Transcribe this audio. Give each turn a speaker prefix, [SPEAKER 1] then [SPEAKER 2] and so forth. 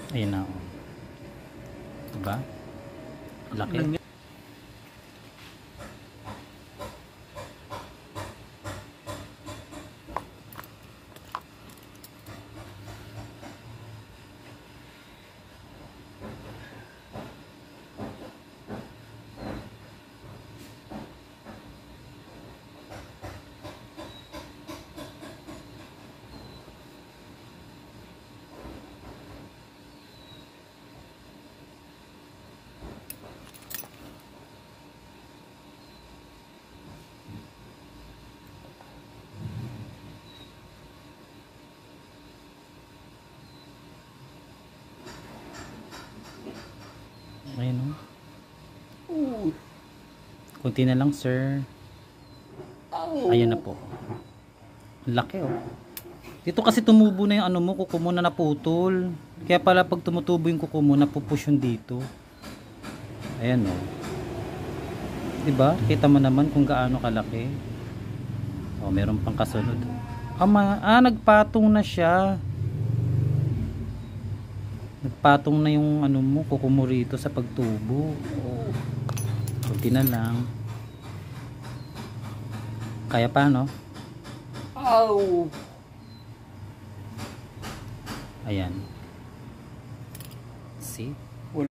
[SPEAKER 1] Ayun na. Oh. Diba? Laki. Ayun o. Kunti na lang, sir. Ayun na po. Laki oh. Dito kasi tumubo na yung ano mo, kuko mo na naputol. Kaya pala pag tumutubo yung kuko mo, napupush yung dito. Ayan oh. Diba? Kita mo naman kung gaano kalaki. Oh, meron pang kasunod. Nagpatong na siya. Nagpatong na yung ano mo, kuko mo rito sa pagtubo. Oh. Kunti na lang. Kaya pa, no? Ayan.